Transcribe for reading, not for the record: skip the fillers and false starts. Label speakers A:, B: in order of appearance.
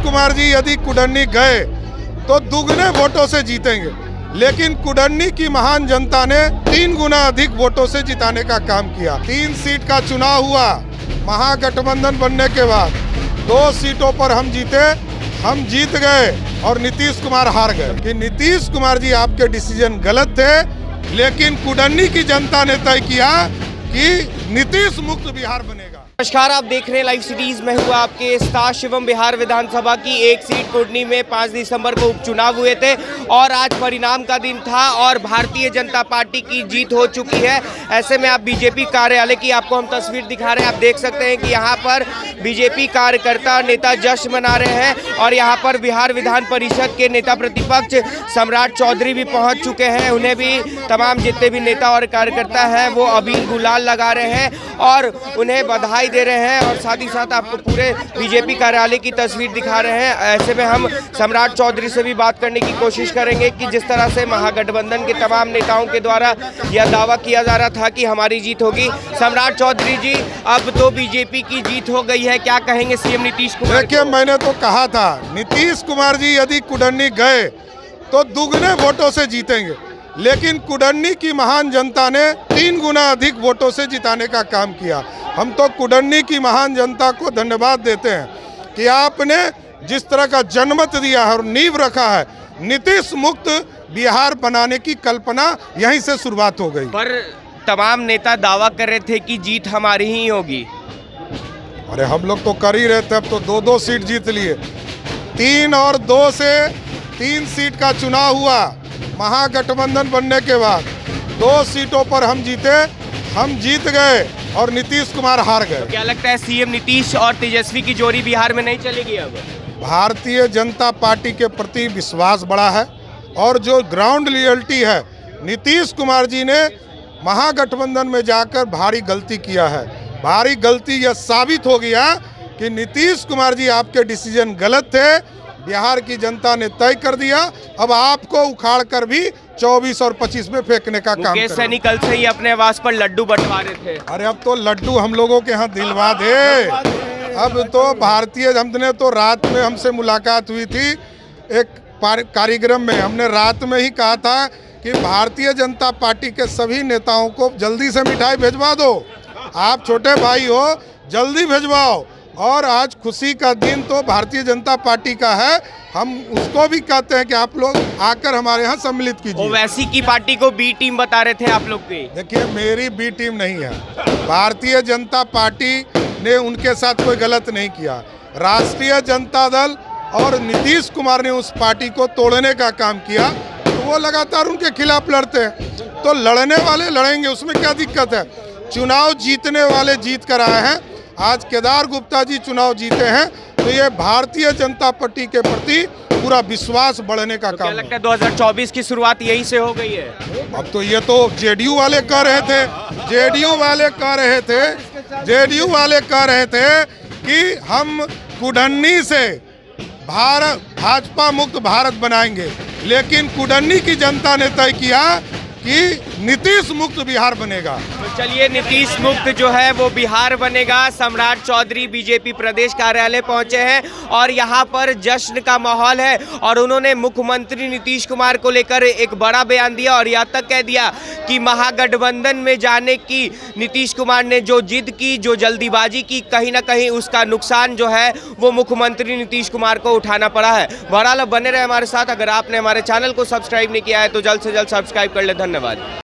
A: कुमार जी यदि कुडन्नी गए तो दुगने वोटों से जीतेंगे, लेकिन कुडन्नी की महान जनता ने 3 गुना अधिक वोटों से जिताने का काम किया। 3 सीट का चुनाव हुआ महागठबंधन बनने के बाद, 2 सीटों पर हम जीते, हम जीत गए और नीतीश कुमार हार गए। कि नीतीश कुमार जी आपके डिसीजन गलत थे, लेकिन कुडन्नी की जनता ने तय किया कि नीतीश मुक्त बिहार बनेगा।
B: नमस्कार, आप देख रहे हैं लाइव सिटीज में हुआ आपके स्टार शिवम। बिहार विधानसभा की एक सीट कुडनी में 5 दिसंबर को उपचुनाव हुए थे और आज परिणाम का दिन था और भारतीय जनता पार्टी की जीत हो चुकी है। ऐसे में आप बीजेपी कार्यालय की आपको हम तस्वीर दिखा रहे हैं। आप देख सकते हैं कि यहाँ पर बीजेपी कार्यकर्ता नेता जश्न मना रहे हैं और यहाँ पर बिहार विधान परिषद के नेता प्रतिपक्ष सम्राट चौधरी भी पहुँच चुके हैं। उन्हें भी तमाम जितने भी नेता और कार्यकर्ता हैं वो अबीर गुलाल लगा रहे हैं और उन्हें बधाई दे रहे हैं और साथ ही साथ आपको पूरे बीजेपी कार्यालय की तस्वीर दिखा रहे हैं। ऐसे में हम सम्राट चौधरी से भी बात करने की कोशिश करेंगे कि जिस तरह से महागठबंधन के तमाम नेताओं के द्वारा यह दावा किया जा रहा था कि हमारी जीत होगी। सम्राट चौधरी जी, अब तो बीजेपी की जीत हो गई है, क्या कहेंगे सीएम नीतीश कुमार?
A: देखिए, मैंने तो कहा था नीतीश कुमार जी यदि कुडन्नी गए तो दुगने वोटों से जीतेंगे, लेकिन कुडन्नी की महान जनता ने 3 गुना अधिक वोटों से जिताने का काम किया। हम तो कुडन्नी की महान जनता को धन्यवाद देते हैं कि आपने जिस तरह का जनमत दिया है और नींव रखा है, नीतीश मुक्त बिहार बनाने की कल्पना यहीं से शुरुआत हो गई।
B: पर तमाम नेता दावा कर रहे थे कि जीत हमारी ही होगी।
A: अरे हम लोग तो कर ही रहे थे, अब तो 2-2 सीट जीत लिए। 3 और 2 से 3 सीट का चुनाव हुआ महागठबंधन बनने के बाद, 2 सीटों पर हम जीते, हम जीत गए और नीतीश कुमार हार गए।
B: तो क्या लगता है सीएम नीतीश और तेजस्वी की जोड़ी बिहार में नहीं चलेगी? अब
A: भारतीय जनता पार्टी के प्रति विश्वास बढ़ा है और जो ग्राउंड रियलिटी है, नीतीश कुमार जी ने महागठबंधन में जाकर भारी गलती किया है। भारी गलती यह साबित हो गया कि नीतीश कुमार जी आपके डिसीजन गलत थे, बिहार की जनता ने तय कर दिया। अब आपको उखाड़ कर भी 24 और 25 में फेंकने का काम
B: मुकेश सहनी कल से ही अपने आवास पर लड्डू बंटवा रहे थे।
A: अरे अब तो लड्डू हम लोगों के यहाँ दिलवा दे। अब तो भारतीय, हमने तो रात में हमसे मुलाकात हुई थी एक कार्यक्रम में, हमने रात में ही कहा था कि भारतीय जनता पार्टी के सभी नेताओं को जल्दी से मिठाई भिजवा दो। आप छोटे भाई हो, जल्दी भिजवाओ। और आज खुशी का दिन तो भारतीय जनता पार्टी का है, हम उसको भी कहते हैं कि आप लोग आकर हमारे यहाँ सम्मिलित कीजिए।
B: ओवैसी की पार्टी को बी टीम बता रहे थे आप लोग की।
A: देखिए, मेरी बी टीम नहीं है। भारतीय जनता पार्टी ने उनके साथ कोई गलत नहीं किया। राष्ट्रीय जनता दल और नीतीश कुमार ने उस पार्टी को तोड़ने का काम किया, तो वो लगातार उनके खिलाफ लड़ते हैं। तो लड़ने वाले लड़ेंगे, उसमें क्या दिक्कत है? चुनाव जीतने वाले जीत कर आए हैं। आज केदार गुप्ता जी चुनाव जीते हैं, तो ये भारतीय जनता पार्टी के प्रति पूरा विश्वास बढ़ने का काम है।
B: लगता है 2024 की शुरुआत यहीं से हो गई है।
A: अब तो ये तो जेडीयू वाले कह रहे थे, जेडीयू वाले कह रहे थे कि हम कुडन्नी से भाजपा मुक्त भारत बनाएंगे, लेकिन कुडन्नी की जनता ने तय किया कि नीतीश मुक्त बिहार बनेगा।
B: तो चलिए, नीतीश मुक्त जो है वो बिहार बनेगा। सम्राट चौधरी बीजेपी प्रदेश कार्यालय पहुंचे हैं और यहां पर जश्न का माहौल है और उन्होंने मुख्यमंत्री नीतीश कुमार को लेकर एक बड़ा बयान दिया और यह तक कह दिया कि महागठबंधन में जाने की नीतीश कुमार ने जो जिद की, जो जल्दीबाजी की, कहीं ना कहीं उसका नुकसान जो है वो मुख्यमंत्री नीतीश कुमार को उठाना पड़ा है। बहरहाल बने रहे हमारे साथ। अगर आपने हमारे चैनल को सब्सक्राइब नहीं किया है तो जल्द से जल्द सब्सक्राइब कर ले। धन्यवाद।